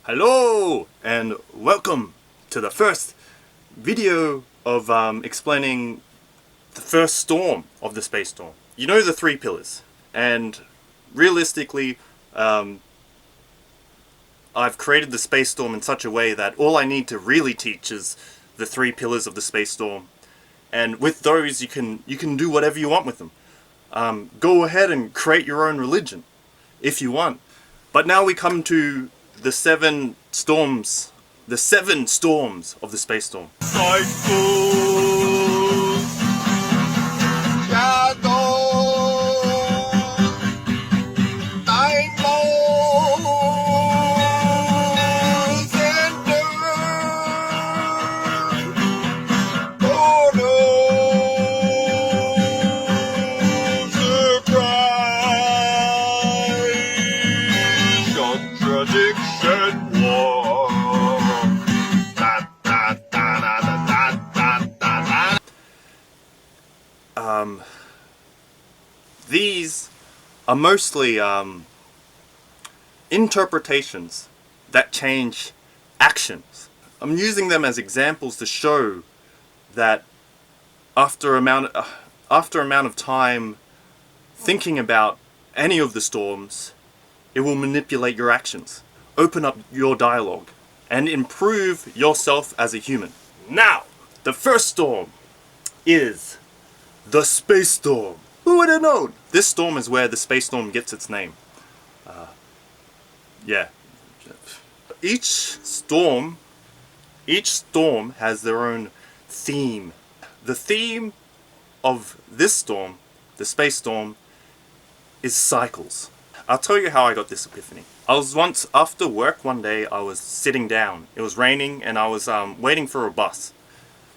Hello and welcome to the first video of explaining the first storm of the space storm. You know the three pillars, and realistically I've created the space storm in such a way that all I need to really teach is the three pillars of the space storm, and with those you can do whatever you want with them. Go ahead and create your own religion if you want. But now we come to the seven storms of the space storm. Cycles, shadows, time moves and portals, surprise, contradiction, war. These are mostly interpretations that change actions. I'm using them as examples to show that after amount of time thinking about any of the storms, it will manipulate your actions, open up your dialogue, and improve yourself as a human. Now, the first storm is the space storm. Who would have known? This storm is where the space storm gets its name. Yeah. Each storm has their own theme. The theme of this storm, the space storm, is cycles. I'll tell you how I got this epiphany. I was once, after work one day, I was sitting down. It was raining and I was waiting for a bus.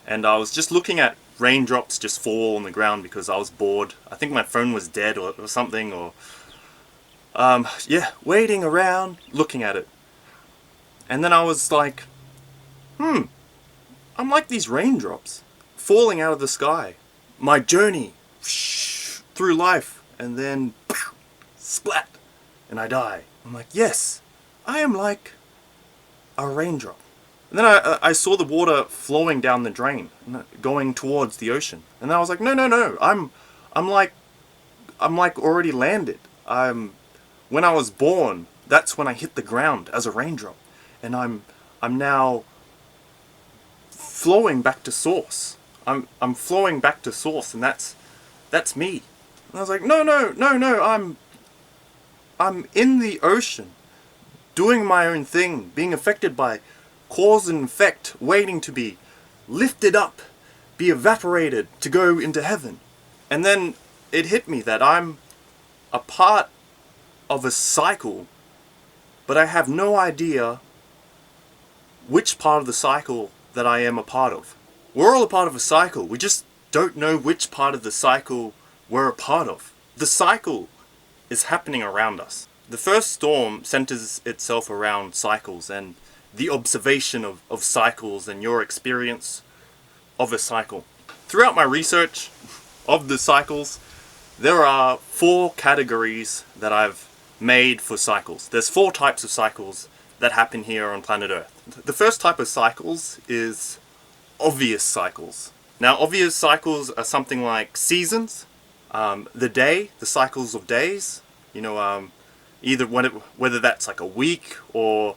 And I was just looking at raindrops just fall on the ground because I was bored. I think my phone was dead or something, or yeah, waiting around, looking at it. And then I was like, I'm like these raindrops falling out of the sky. My journey through life, and then splat, and I die. I'm like, yes, I am like a raindrop. And then I saw the water flowing down the drain, going towards the ocean. And then I was like, no, I'm like already landed. When I was born, that's when I hit the ground as a raindrop, and I'm now flowing back to source. I'm flowing back to source, and that's me. And I was like, no, I'm in the ocean, doing my own thing, being affected by cause and effect, waiting to be lifted up, be evaporated to go into heaven. And then it hit me that I'm a part of a cycle, but I have no idea which part of the cycle that I am a part of. We're all a part of a cycle, we just don't know which part of the cycle we're a part of. The cycle is happening around us. The first storm centers itself around cycles and the observation of cycles and your experience of a cycle. Throughout my research of the cycles, there are 4 categories that I've made for cycles. There's 4 types of cycles that happen here on planet Earth. The first type of cycles is obvious cycles. Now, obvious cycles are something like seasons, the day, the cycles of days, either whether that's like a week or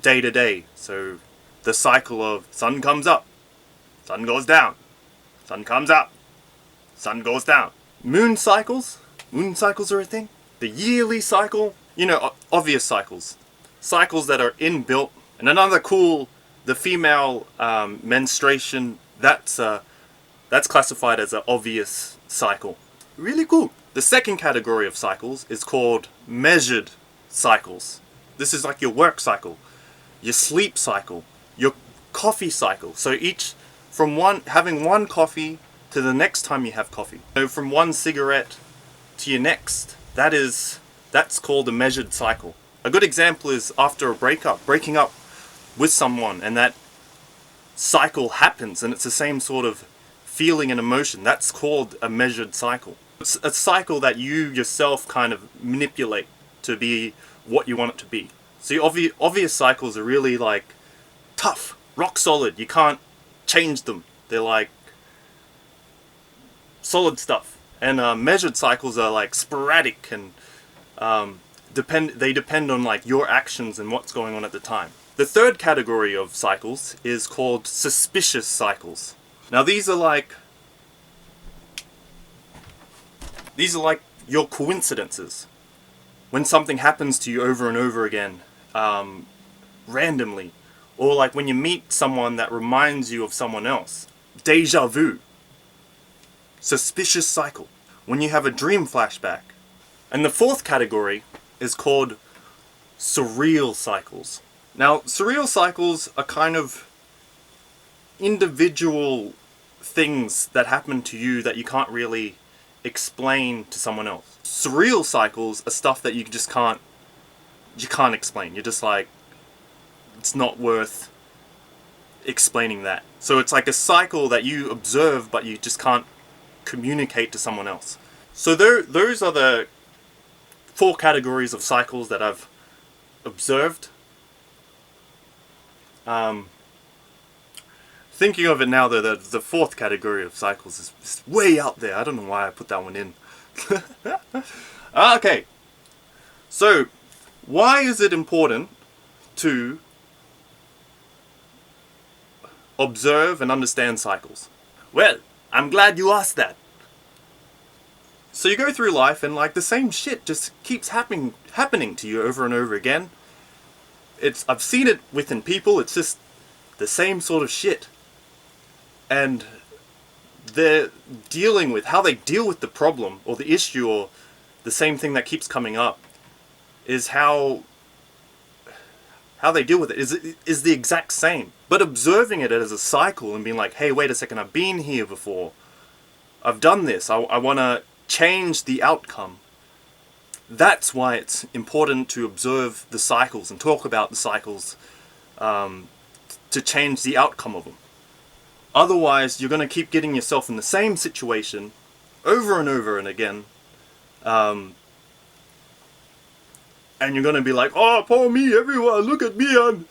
day to day. So the cycle of sun comes up, sun goes down, sun comes up, sun goes down. Moon cycles are a thing. The yearly cycle, obvious cycles that are inbuilt. And another cool, the female menstruation, that's classified as an obvious cycle. Really cool. The second category of cycles is called measured cycles. This is like your work cycle, your sleep cycle, your coffee cycle. So having one coffee to the next time you have coffee. So from one cigarette to your next, that's called a measured cycle. A good example is after breaking up with someone, and that cycle happens, and it's the same sort of feeling and emotion. That's called a measured cycle. It's a cycle that you yourself kind of manipulate to be what you want it to be. So your obvious cycles are really like tough, rock solid. You can't change them. They're like solid stuff. And measured cycles are like sporadic and they depend on like your actions and what's going on at the time. The third category of cycles is called suspicious cycles. Now these are like your coincidences. When something happens to you over and over again, randomly, or like when you meet someone that reminds you of someone else. Deja vu. Suspicious cycle. When you have a dream flashback. And the fourth category is called surreal cycles. Now, surreal cycles are kind of individual things that happen to you that you can't really explain to someone else. Surreal cycles are stuff that you can't explain. You're just like, it's not worth explaining that. So it's like a cycle that you observe but you just can't communicate to someone else. So those are the 4 categories of cycles that I've observed. Thinking of it now though, the 4th category of cycles is way out there. I don't know why I put that one in. Okay, so why is it important to observe and understand cycles? Well, I'm glad you asked that. So you go through life and like the same shit just keeps happening to you over and over again. I've seen it within people. It's just the same sort of shit. And they're dealing with how they deal with the problem or the issue or the same thing that keeps coming up is how they deal with it is the exact same. But observing it as a cycle and being like, hey, wait a second, I've been here before. I've done this. I want to change the outcome. That's why it's important to observe the cycles and talk about the cycles to change the outcome of them. Otherwise, you're going to keep getting yourself in the same situation over and over and again. And you're going to be like, oh, poor me, everyone, look at me, I'm,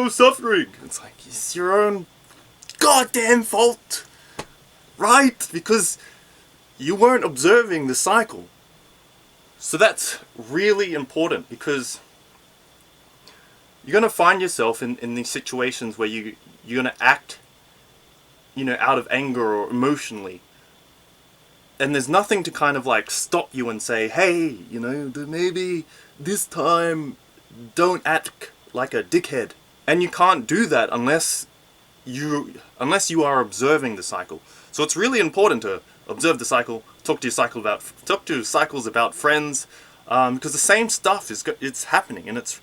suffering. It's like, it's your own goddamn fault, right? Because you weren't observing the cycle. So that's really important because you're going to find yourself in these situations where you're going to act out of anger or emotionally. And there's nothing to kind of like stop you and say, hey, maybe this time don't act like a dickhead. And you can't do that unless you are observing the cycle. So it's really important to observe the cycle, talk to cycles about friends, because the same stuff it's happening, and it's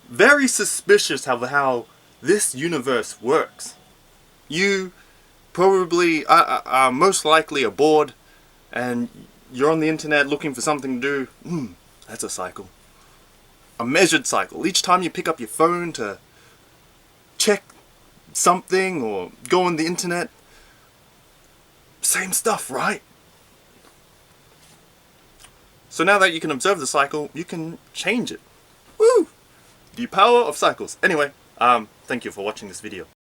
very suspicious how this universe works. You probably are most likely are bored and you're on the internet looking for something to do. That's a cycle. A measured cycle. Each time you pick up your phone to check something or go on the internet, same stuff, right? So now that you can observe the cycle, you can change it. Woo! The power of cycles. Anyway, thank you for watching this video.